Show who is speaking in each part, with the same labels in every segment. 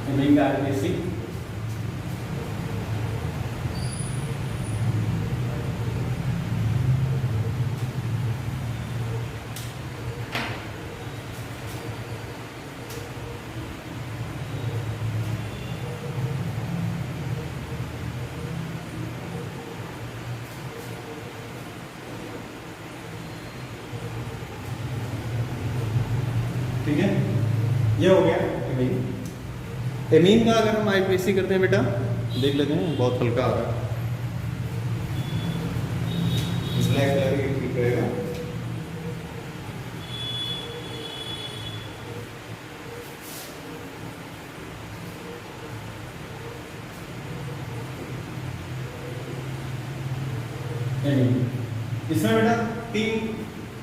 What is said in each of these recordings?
Speaker 1: Amine का RBC ठीक है, ये हो गया एमीन। एमीन का अगर हम आईपीसी करते हैं बेटा, देख लेते हैं, बहुत हल्का आ रहा है, ब्लैक कलर की ठीक रहेगा। इसमें बेटा 3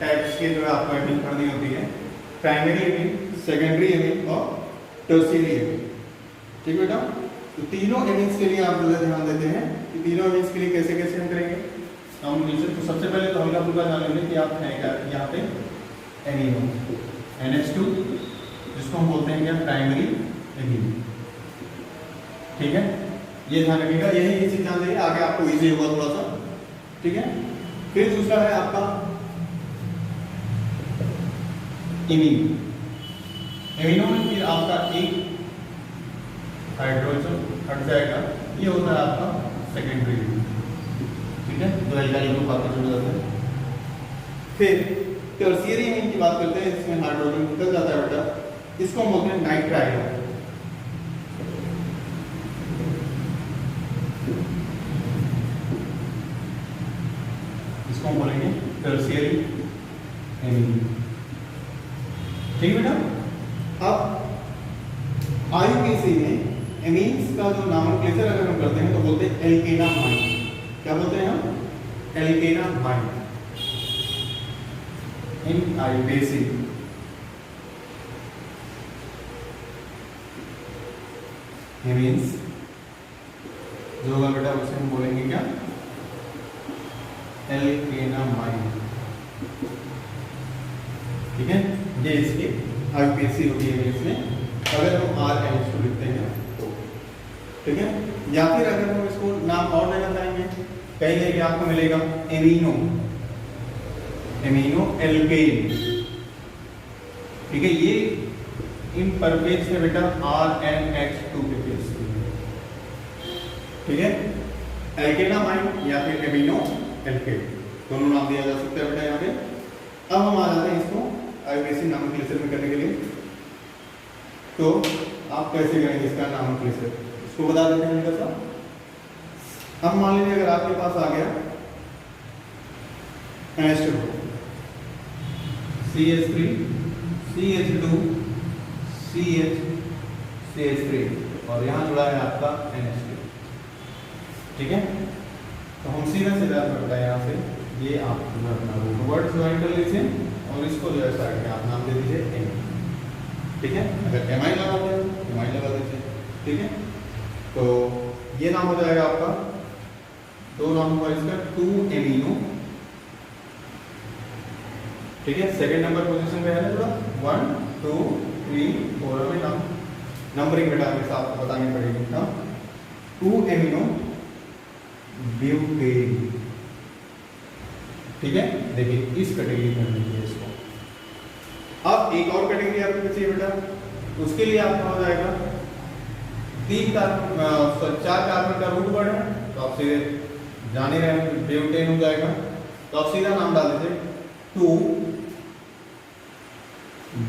Speaker 1: टाइप्स के जो है आपको एमीन पढ़नी होती है, प्राइमरी एमीन, सेकेंडरी एमीन और टर्शियरी एमीन। ठीक बेटा, तो तीनों एमीन्स के लिए आप जो ध्यान देते हैं कि तीनों एमीन्स के लिए कैसे कैसे हम करेंगे नॉमिनेशन। तो सबसे पहले तो हल्का फुल्का जान लेंगे कि आप हैं क्या यहाँ पे एमीन NH2, जिसको हम बोलते हैं क्या प्राइमरी एमीन। ठीक है, ये ध्यान रखिएगा, यही चीज ध्यान देंगे, आगे आपको इजी होगा थोड़ा सा। ठीक है, फिर दूसरा है आपका इमीन। एमिनो में फिर आपका एक हाइड्रोजन हट जाएगा, ये होता है आपका सेकेंडरी। ठीक है, दो एल्काइल ग्रुप आपके जुड़ जाते हैं। फिर टर्शियरी एमीन की बात करते हैं, इसमें हाइड्रोजन निकल जाता है बेटा, इसको हम बोलते हैं नाइट्राइल। इसको हम बोलेंगे टर्शियरी एमीन। ठीक है बेटा, अब आईयूपीएसी में एमीन्स का जो नॉमेनक्लेचर अगर हम करते हैं तो बोलते हैं एल्केनामाइन। क्या बोलते हैं हम? एल्केनामाइन इन आईयूपीएसी। एमीन्स जो होगा बेटा उसे हम बोलेंगे क्या? एल्केनामाइन। ठीक है, ये इसकी आईयूपीएसी होती है इसमें, अगर हम RNH2 लिखते हैं तो। ठीक है, या फिर अगर हम इसको नाम और देना चाहेंगे, कहीं कि आपको मिलेगा एमिनो, एमिनो एल्केन। ठीक है, ये इन परफेक्ट है बेटा RNH2 के केस। ठीक है, एल्केनामाइन या फिर एमिनो एल्केन, दोनों नाम दिया जा सकता है बेटा यहाँ पे। अब हम आ जाते हैं इसको आईयूपीएसी नॉमेनक्लेचर में करने के लिए। तो आप कैसे करेंगे इसका नॉमेनक्लेचर, इसको बता देते हैं हल्का सा। अब मान लीजिए अगर आपके पास आ गया NH2, CH3, CH2, CH, CH3 और यहाँ जुड़ा है आपका NH2। ठीक है, तो हम सीधा सीधा करते हैं यहाँ से, ये आप अपना रूट वर्ड ज्वाइन कर लीजिए और इसको जो है साइड में आप नाम दे दीजिए एम। ठीक है, अगर एमाइन लगाते हैं एमाइन लगा दीजिए। ठीक है, तो ये नाम हो जाएगा आपका, दो नाम हुआ इसका 2 एमिनो। ठीक है, सेकंड नंबर पोजीशन पे है ना थोड़ा 1 2 3 4 में नाम नंबरिंग बेटा हमेशा आपको बतानी पड़ेगी ना। 2 एमिनो ब्यूटेन। ठीक है, देखिए इस कैटेगरी में लीजिए इसको। अब एक और कैटेगरी आपको बची है बेटा, उसके लिए आपका हो जाएगा 4 कार्बन का रूट वर्ड है, तो आप सीधे जान ही रहे हैं ब्यूटेन हो जाएगा। तो आप सीधा नाम डाल दीजिए 2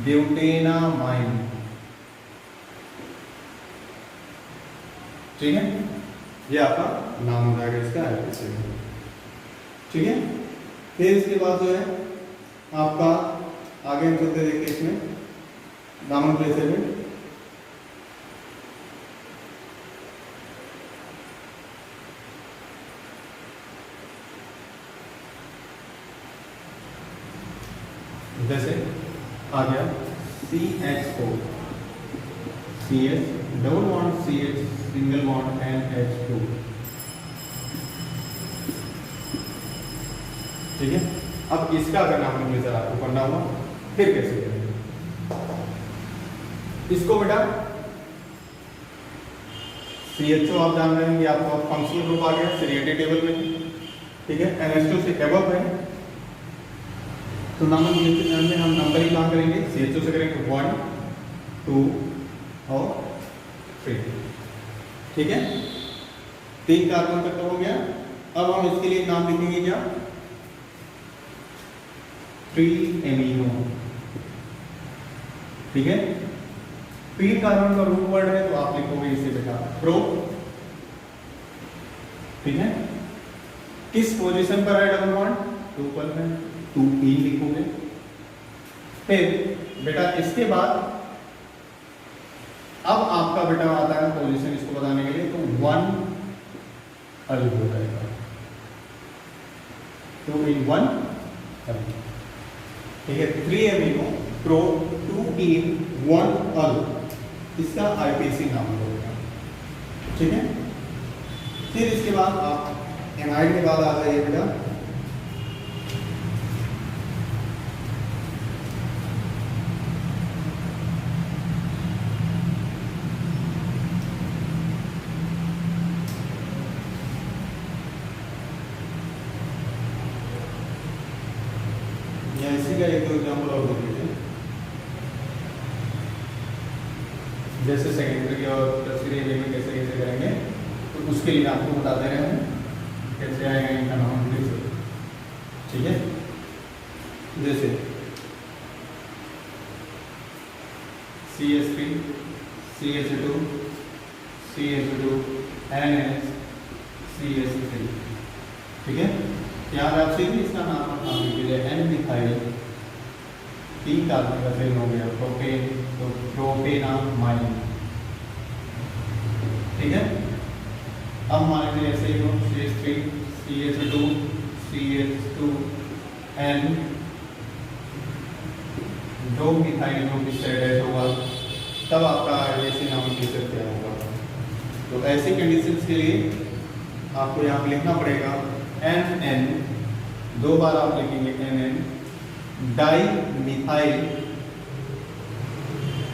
Speaker 1: ब्यूटेनामाइन। ठीक है, ये आपका नाम हो जाएगा इसका आईयूपीएसी। ठीक है, फिर इसके बाद जो है आपका आगे हम चलते देखिए इसमें नॉमेनक्लेचर में। जैसे आ गया CH4, CH double bond CH single bond NH2। ठीक है, अब इसका अगर नॉमेनक्लेचर आपको पढ़ना हुआ फिर कैसे करेंगे इसको बेटा, CHO आप जान रहे हैं कि आपका फंक्शनल ग्रुप आ गया सीरियलिटी टेबल में, ठीक है। NH2 से एबव है तो नंबर में हम नंबर ही काम करेंगे, CHO से करेंगे 1 2 और 3, ठीक है। 3 कार्बन तक तो हो गया। अब हम इसके लिए नाम लिखेंगे क्या, 3 एमिनो, ठीक है। 3 कार्बन का रूट वर्ड है तो आप लिखोगे इसे बेटा प्रो, ठीक है। किस पोजीशन पर है डबल बॉन्ड, 2 पर है, 2 ई लिखोगे। फिर बेटा इसके बाद अब आपका बेटा आता है पोजीशन इसको बताने के लिए, तो 1 अल हो जाएगा, 2 इन 1 अल, ठीक है। 3 एमिनो प्रो 2 इन 1 अल, इसका IPC नाम होगा, ठीक है। फिर इसके बाद आप एमाइड के बाद आ जाइए बेटा या इसी का एक दो एग्जाम्पल और देख लीजिए। जैसे सेकेंडरी और टर्शियरी में कैसे कैसे करेंगे तो उसके लिए आपको बताते रहे हैं कैसे आएगा इनका नाम, ठीक है। जैसे CH3 CH2 CH2 NH CH3, ठीक है। याद आपसे भी इसका नाम लीजिए N मिथाइल, 3 कार्बन का फिल्म हो गया प्रोपेन, तो प्रोपेनामाइन, ठीक है। अब मान लीजिए ऐसे ही हो CH3 CH2 CH2 N 2 methyl group इस साइड ऐड होगा, तब आपका ऐसे नाम फीचर क्या होगा। तो ऐसे कंडीशंस के लिए आपको यहाँ पे लिखना पड़ेगा NN, 2 बार आप लिखेंगे NN डाई मिथाइल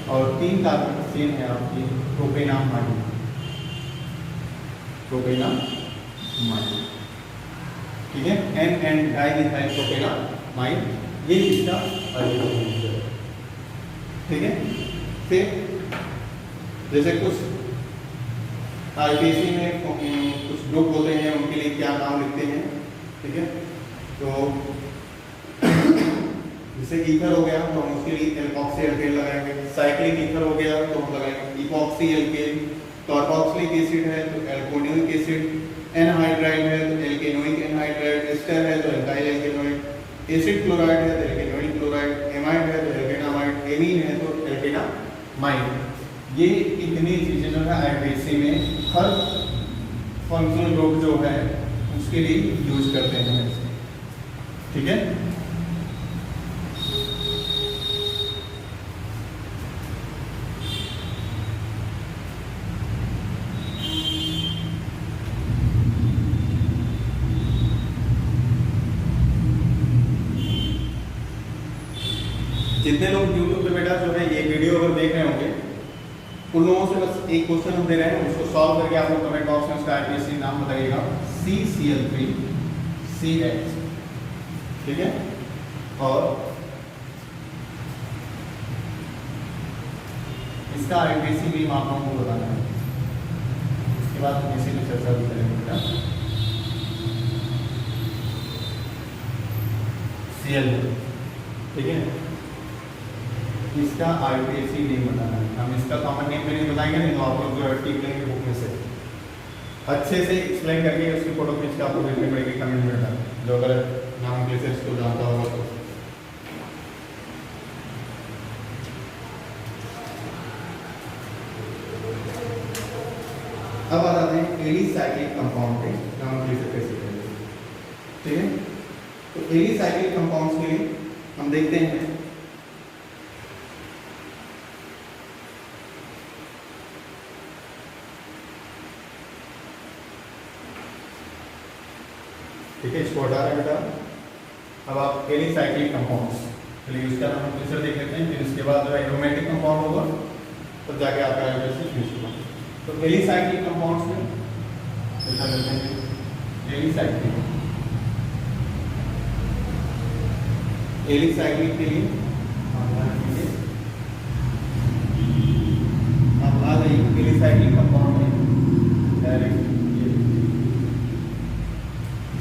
Speaker 1: और 3 कार्बन चेन है आपकी प्रोपेनामाइन, प्रोपेनामाइन, ठीक है। NN डाई मिथाइल प्रोपेनामाइन, ये इसका अर्थ, ठीक है। फिर जैसे कुछ IPC में कुछ ग्रुप होते हैं उनके लिए क्या नाम लिखते हैं, ठीक है। तो जैसे ईथर हो गया तो हम उसके लिए एल्कोक्सी एल्केन लगाएंगे, साइक्लिक ईथर हो गया तो हम लगाएंगे इपॉक्सी एल्केन, कार्बोक्सिलिक एसिड है तो एल्कोनोइक एसिड, एनहाइड्राइड है तो एल्केनोइक एनहाइड्राइड, एस्टर है तो एल्काइल एल्केनोइड, एसिड क्लोराइड है तो एल्केनोइक क्लोराइड, एमाइड है तो एल्केनामाइड, एमीन है तो एल्केनामाइड। ये इतनी चीजें जो है IPC में हर फंक्शनल ग्रुप जो है उसके लिए यूज करते हैं, ठीक है। जितने लोग YouTube पे बेटा जो है ये वीडियो अगर देख रहे होंगे उन लोगों से बस एक क्वेश्चन हम दे रहे हैं, उसको सॉल्व करके आप लोग कमेंट बॉक्स में उसका IPC नाम बताइएगा, CCl3 CH, ठीक है। और इसका IPC भी आप लोगों को बताना है, उसके बाद हम इसी में चर्चा भी करेंगे बेटा। Cl, ठीक है, इसका IPC नहीं बताना है, हम इसका कॉमन नेम भी नहीं बताएंगे, नहीं तो आप लोग जो टिक लेंगे बुक में से अच्छे से एक्सप्लेन करके उसकी फोटो खींच के आपको भेजनी पड़ेगी कमेंट में बेटा, जो अगर नाम प्लेसेस को जानता होगा तो। अब आ जाते हैं एलिसाइक्लिक कंपाउंड पे, नाम प्लेसेस कैसे करेंगे, ठीक है। तो एलिसाइक्लिक कंपाउंड्स के लिए हम देखते हैं ठीक है, इसको हटा रहे बेटा। अब आप एलिसाइक्लिक कंपाउंड्स के लिए इसका नाम फिर देख लेते हैं, फिर इसके बाद जो एरोमेटिक कंपाउंड होगा तो जाके आपका यूज होगा। तो एलिसाइक्लिक कंपाउंड्स में ऐसा करते हैं, एलिसाइक्लिक के लिए आप आ जाइए एलिसाइक्लिक कंपाउंड में डायरेक्ट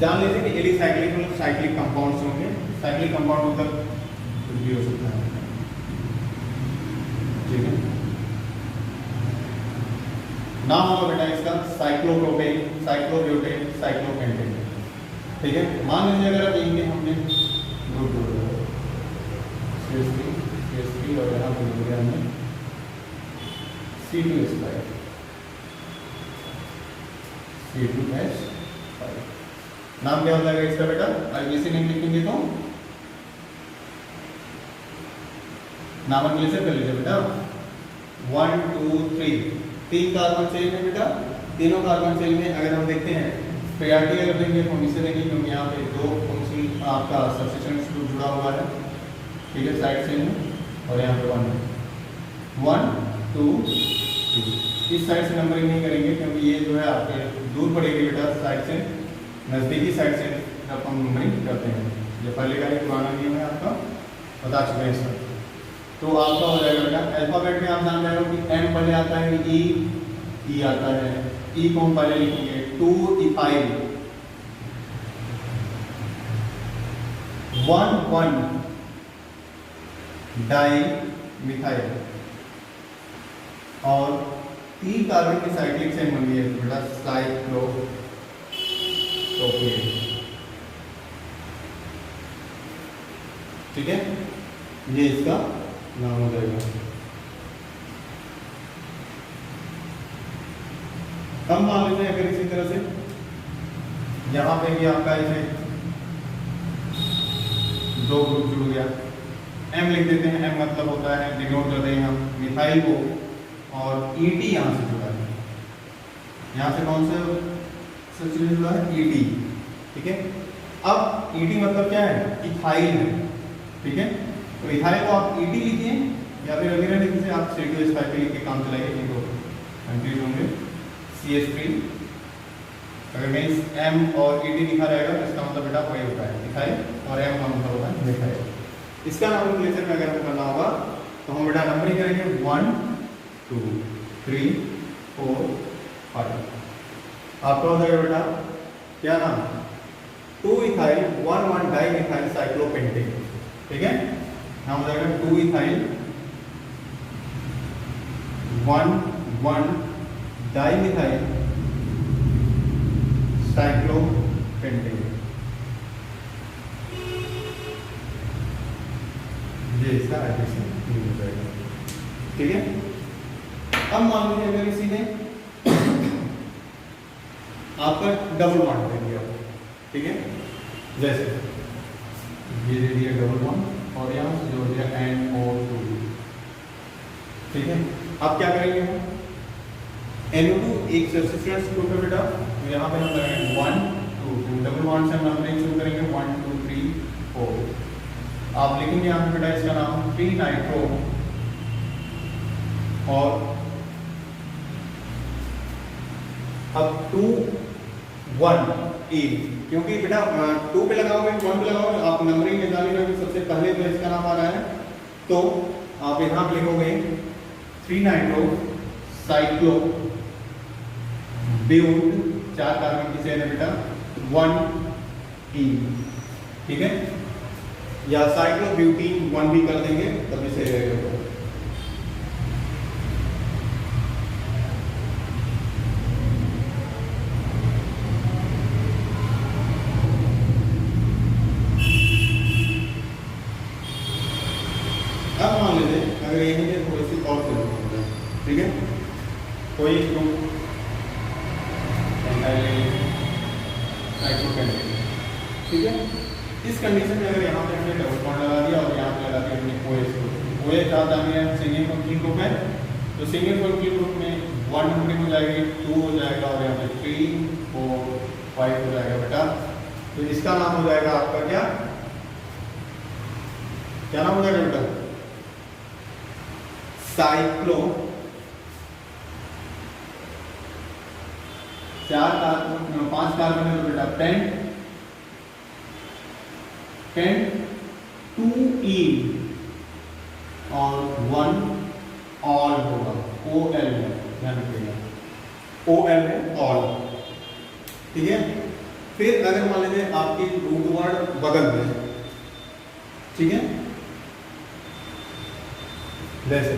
Speaker 1: जान लेते हैं कि एलिसाइक्लिक मतलब साइक्लिक कंपाउंड्स होंगे। साइक्लिक कंपाउंड मतलब कुछ भी हो सकता है, ठीक है। नाम होगा बेटा इसका साइक्लोप्रोपेन, साइक्लोब्यूटेन, साइक्लोपेंटेन, ठीक है। मान लीजिए अगर आप इनके हमने ग्रुप जोड़ दिया CH3 और यहाँ पे जोड़ दिया हमने C2H5 नाम क्या हो जाएगा इसका बेटा? आईबीसी नेम लिखेंगे तो नामकरण कर लीजिए बेटा। 1 2 3 तीन कार्बन चेन है बेटा। तीनों कार्बन चेन में अगर हम देखते हैं प्रायोरिटी अगर देंगे तो हम इसे देंगे क्योंकि यहाँ पे दो फंक्शन आपका सब्स्टिट्यूएंट्स ग्रुप जुड़ा हुआ है, ठीक है, साइड चेन में। और यहाँ पे 1 2 3 इस साइड से नंबरिंग नहीं करेंगे क्योंकि ये जो है आपके दूर पड़ेगी बेटा साइड से, नज़दीकी साइड से जब हम नंबरिंग करते हैं। ये पहले का एक पुराना नियम है आपका, बता चुके हैं इसका। तो आपका हो जाएगा बेटा अल्फाबेट में आप जान रहे हो कि M पहले आता है, E आता है। E को हम पहले लिखेंगे 2 इथाइल 1 डाई मिथाइल और 3 कार्बन की साइक्लिक चेन बन गई है बेटा साइक्लोप्रोपेन, ठीक है। ये इसका नाम हो जाएगा। हम मान लेते हैं अगर इसी तरह से यहाँ पे भी आपका इसे 2 ग्रुप जुड़ गया, M लिख देते हैं। M मतलब होता है, डिनोट कर रहे हैं हम मिथाइल को, और ET यहाँ से जुड़ा है। यहाँ से कौन सा सब्स्टिट्यूएंट जुड़ा है? ET, ठीक है। अब ET मतलब क्या है? इथाइल है, ठीक है। तो इथाइल को आप ET लिखिए या फिर वगैरह लिखिए, आप C2H5 पे लिख के काम चलाइए, नहीं तो कंफ्यूज होंगे। CH3 अगर मीन्स M और ET लिखा रहेगा तो इसका मतलब बेटा वही होता है इथाइल, और M का मतलब होता है मिथाइल। इसका नॉमेनक्लेचर में अगर हमें करना होगा तो हम बेटा नंबरिंग करेंगे 1 2 3 4 5। आपका हो जाएगा बेटा क्या नाम? 2 इथाइल 1 डाई मिथाइल साइक्लोपेंटेन, ठीक है। नाम हो जाएगा 2 इथाइल 1 डाई मिथाइल साइक्लोपेंटेन, ये इसका एडिशन हो जाएगा, ठीक है। अब मान लीजिए अगर इसी ने आपका डबल बॉन्ड दे दिया, ठीक है, जैसे ये दे दिया डबल बॉन्ड और यहाँ से जोड़ दिया NO2, ठीक है। अब क्या करेंगे हम? NO2 एक सब्स्टिट्यूएंट्स ग्रुप है बेटा, तो यहाँ पे हम लगाएंगे 1 2 2 डबल बॉन्ड से हम नंबरिंग शुरू करेंगे 1 2 3 4। आप लिखेंगे यहाँ पे बेटा इसका नाम 3 नाइट्रो और अब 2 1 E, क्योंकि बेटा 2 पे लगाओगे 1 पे लगाओगे आप नंबरिंग में जान रहे हो सबसे पहले तो इसका नाम आ रहा है, तो आप यहाँ पे लिखोगे 3 नाइट्रो साइक्लो ब्यूट, 4 कार्बन की चेन है बेटा 1 E, ठीक है, या साइक्लोब्यूटीन 1 भी कर देंगे तब इसे अब मान लीजिए अगर यही है थोड़ी सी और जरूरत, ठीक है, कोई ग्रुप ठीक है। इस कंडीशन में अगर यहाँ पे हमने डबल बॉन्ड लगा दिया और यहाँ पे लगा दिया हमने OH ग्रुप, OH आता है सिंगल फंक्शनल ग्रुप है, तो सिंगल फंक्शनल ग्रुप में 1 नंबरिंग हो जाएगी, 2 हो जाएगा और यहाँ पे 3 4 5 हो जाएगा बेटा। तो इसका नाम हो जाएगा आपका क्या नाम हो जाएगा बेटा? 4 कार्बन 5 कार्बन है तो बेटा पेंट, पेंट 2 और 1 ऑल होगा, OL है, ध्यान रखिएगा OL है ऑल। ठीक है, फिर अगर मान लीजिए आपकी रूट वर्ड बगल में है, ठीक है, जैसे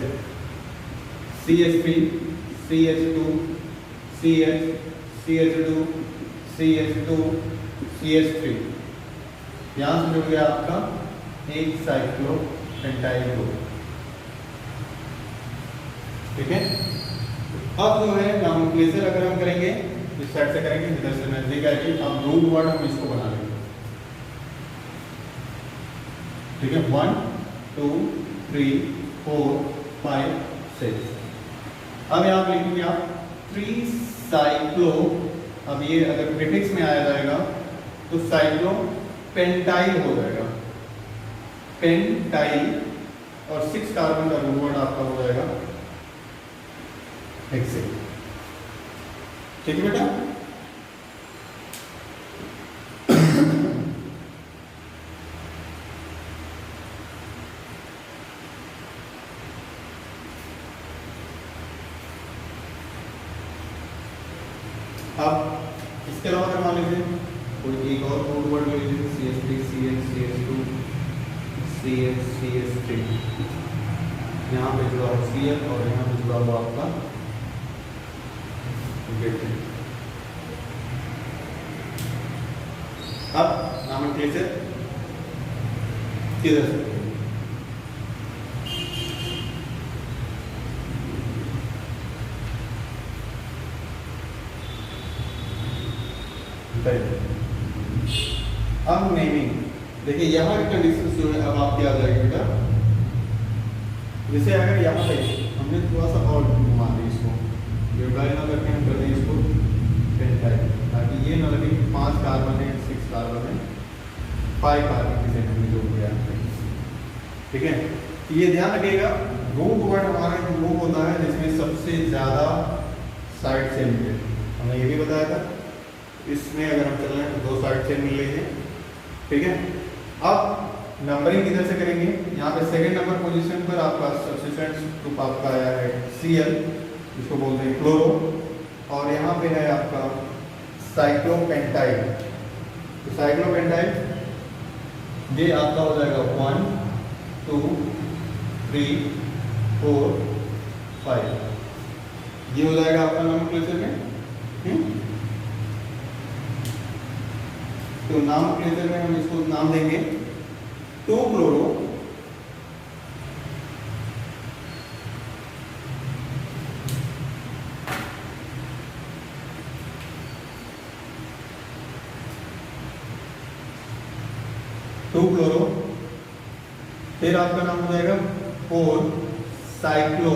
Speaker 1: CH3 CH2 CH CH2 CH2 CH3, यहां से जुड़ गया आपका एक साइक्लोपेंटाइल ग्रुप। ठीक है, अब जो है नॉमेनक्लेचर अगर हम करेंगे इस साइड से करेंगे, इधर से नजदीक आएगी, अब रूट वर्ड हम इसको बना लेंगे। ठीक है, 1 2 3 4 5 6। अब यहाँ पे लिखेंगे आप 3 साइक्लो, अब ये अगर प्रीफिक्स में आया जाएगा तो साइक्लो पेंटाइल हो जाएगा, पेंटाइल, और 6 कार्बन का रूट वर्ड आपका हो जाएगा हेक्सेन। ठीक है बेटा, अब इसके अलावा अगर मान लीजिए कोई एक और रूट वर्ड ले लीजिए, CH3 CH CH2 CH CH3, यहाँ पे जुड़ा हुआ Cl और यहाँ पे जुड़ा हुआ आपका गेट। अब नॉमेनक्लेचर किधर से अब नेमिंग, देखिए यहाँ की कंडीशन जो है अब आपकी आ जाएगी बेटा, जैसे अगर यहाँ पे हमने थोड़ा सा और घुमा दें इसको, ब्यूटाइल ना करके हम कर दें इसको पेंटाइल, ताकि ये ना लगे कि 5 कार्बन है 6 कार्बन है, 5 कार्बन की जगह हमने जोड़ दिया। ठीक है, ये ध्यान रखिएगा, रूट वर्ड हमारा वो होता है जिसमें सबसे ज़्यादा साइड चेन मिले, हमने ये भी बताया था। इसमें अगर हम चल रहे हैं तो 2 साइड चेन मिल रही है। ठीक है, अब नंबरिंग किधर से करेंगे, यहाँ पे सेकंड नंबर पोजीशन पर आपका सब्स्टिट्यूएंट ग्रुप आपका आया है Cl, जिसको बोलते हैं क्लोरो, और यहाँ पे है आपका साइक्लोपेंटाइल। तो साइक्लोपेंटाइल ये आपका हो जाएगा 1 2 3 4 5, ये हो जाएगा आपका नॉमेनक्लेचर में। तो नॉमेनक्लेचर में हम इसको नाम देंगे 2 क्लोरो फिर आपका नाम हो जाएगा 4 साइक्लो,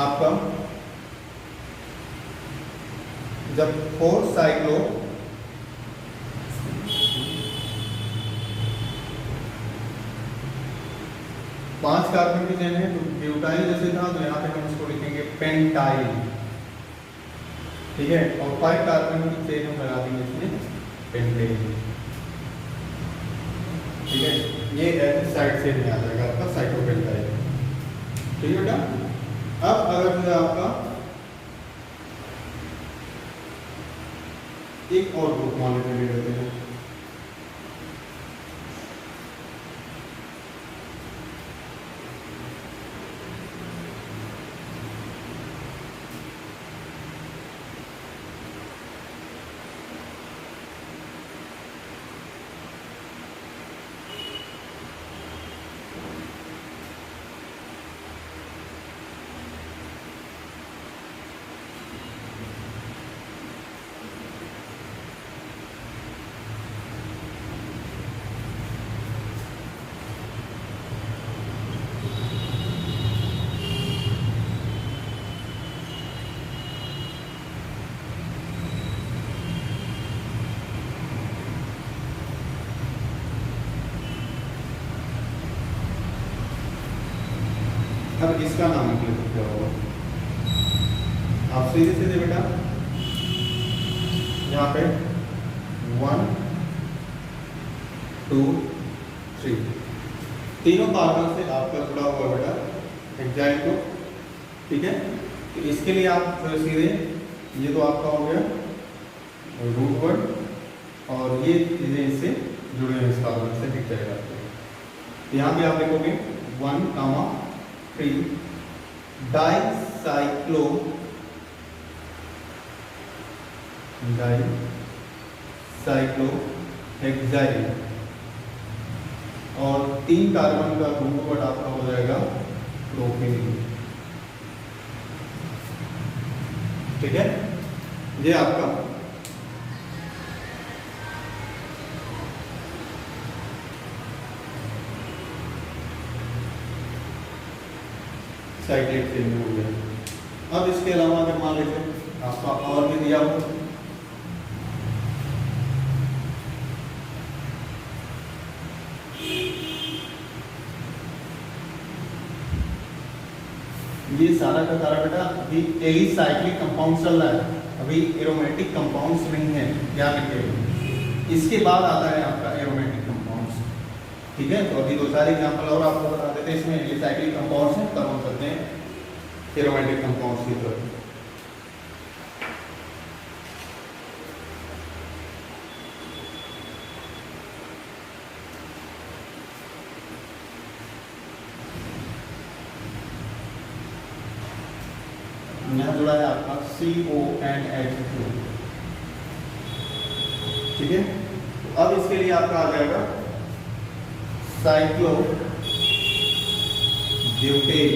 Speaker 1: आपका जब 4 साइक्लो 5 कार्बन की चेन है तो ब्यूटाइल जैसे था तो यहाँ पे हम इसको लिखेंगे पेंटाइल। ठीक है, और 5 कार्बन की चेन हम लगा देंगे इसमें पेंटेन। ठीक है, ये ऐसे साइड से नहीं आ जाएगा आपका साइक्लोपेंटाइल। ठीक है बेटा, अब अगर जो है आपका एक और ग्रुप मान लेते हैं, अब इसका नाम क्या होगा? आप सीधे सीधे बेटा यहाँ पे 1 2 3 तीनों कार्बन से आपका जुड़ा हुआ बेटा हेक्साइल को, ठीक है। तो इसके लिए आप सीधे ये तो आपका हो गया रूट वर्ड, और ये चीजें इससे जुड़े हुए इस कार्बन से हेक्साइल आपको। यहाँ पे आप देखोगे 1, 3 डाइसाइक्लोहेक्साइल, और 3 कार्बन का रूट वर्ड आपका हो जाएगा प्रोपेन, ठीक है। ये आपका साइक्लिक चेन हो गया। अब इसके अलावा अगर मान लीजिए आपका और भी दिया हो, ये सारा का सारा बेटा अभी एलिसाइक्लिक कंपाउंड चल रहा है, अभी एरोमेटिक कंपाउंड्स नहीं है, ध्यान रखिएगा। इसके बाद आता है आपका एरोमेटिक कंपाउंड्स, ठीक है। तो अभी 2-4 एग्जांपल और आपको बता देते हैं, इसमें एलिसाइक्लिक कंपाउंड्स हैं, तब हम चलते हैं एरोमेटिक कंपाउंड्स की तरफ। यहाँ जुड़ा है आपका CONH2, ठीक है। तो अब इसके लिए आपका आ जाएगा साइक्लोब्यूटेन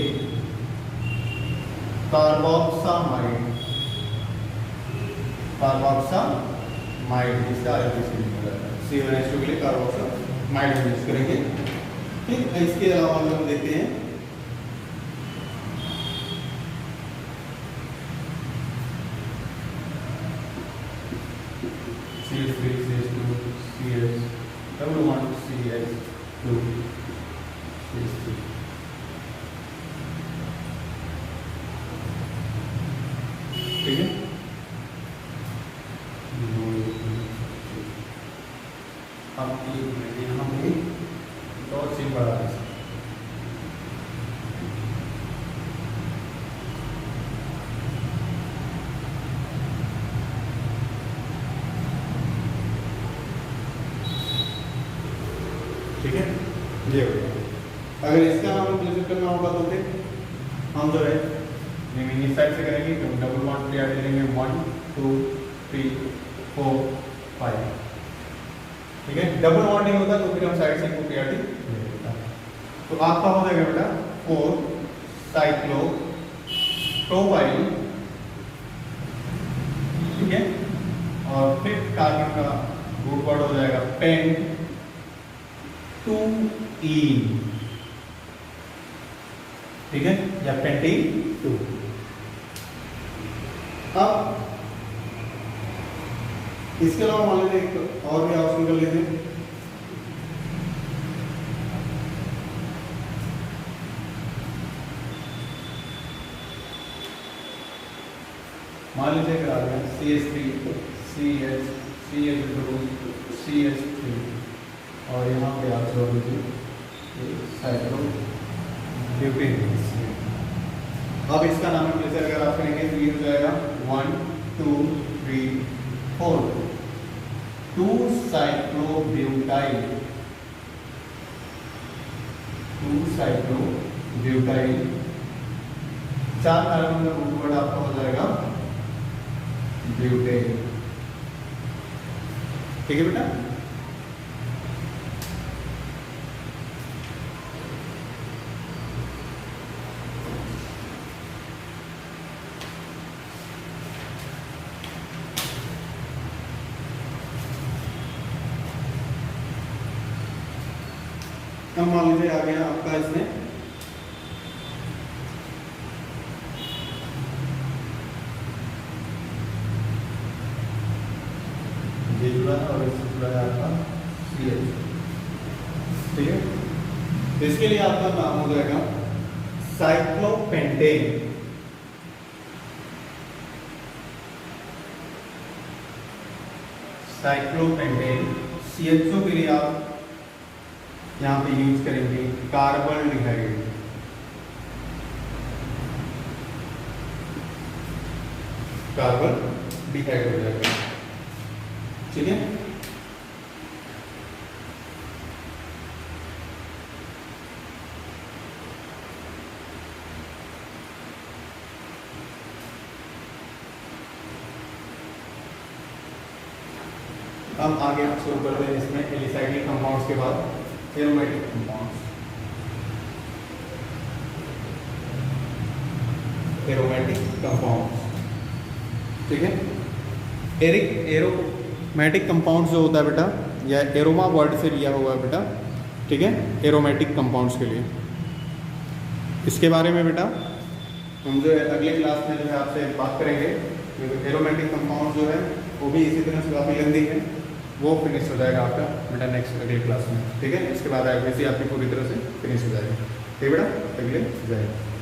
Speaker 1: कार्बोक्सामाइड, इसका CONH2 के लिए कार्बोक्सामाइड यूज करेंगे, ठीक। इसके अलावा हम देखते हैं CH3 CH2 CH double bond CH2 CH3, ठीक है। अब यहाँ पे तो सिंपल बड़ा है, ठीक है। ये अगर इसका नाम इंक्लूसिव करना होगा तो फिर हम जो है इस साइड से करेंगे, तो डबल बॉन्ड प्रियॉरिटी लेंगे 1 2 3 4 5, ठीक है। डबल बॉन्ड नहीं होता तो फिर हम साइड से इनको प्रियॉरिटी लेंगे। तो आपका हो जाएगा बेटा 4 साइक्लोप्रोपाइल, ठीक है। और फिर कार्बन का रूट वर्ड हो जाएगा पेंट 2ईन, ठीक है, या पेंटीन 2। अब इसके अलावा मान लीजिए और भी ऑप्शन कर लीजिए, मान लीजिए अगर आ गया CH3 CH CH2 CH3, और यहाँ पे आप जोड़ लीजिए साइक्लोब्यूटेन। अब इसका नाम जैसे अगर आप करेंगे तो ये हो जाएगा 1 2 3 4 2 साइक्लोब्यूटाइल, 4 कार्बन का रूट वर्ड आपका हो जाएगा ब्यूटेन, ठीक है बेटा। अब मान लीजिए आ गया आपका इसमें ये जुड़ा है और इससे जुड़ा है आपका CH, ठीक है। तो इसके लिए आपका नाम हो जाएगा साइक्लोपेंटेन, साइक्लोपेंटेन, CHO के लिए आप यहाँ पे यूज करेंगे कार्बल्डिहाइड, कार्बल्डिहाइड हो जाएगा, ठीक है। अब आगे आप शुरू करते हैं इसमें एलिसाइक्लिक कंपाउंड्स के बाद एरोमेटिक कंपाउंड्स, एरोमेटिक कंपाउंड्स, ठीक है। एरोमेटिक कंपाउंड्स जो होता है बेटा, या एरोमा वर्ड से लिया हुआ है बेटा, ठीक है, एरोमेटिक कंपाउंड्स के लिए। इसके बारे में बेटा हम जो है अगले क्लास में जो है आपसे बात करेंगे, क्योंकि एरोमेटिक कंपाउंड जो है वो भी इसी तरह से काफ़ी लेंदी है, वो फिनिश हो जाएगा आपका बेटा नेक्स्ट अगले क्लास में, ठीक है। इसके बाद आगे आपकी पूरी तरह से फिनिश हो जाएगा, ठीक है बेटा, अगले जाएगा।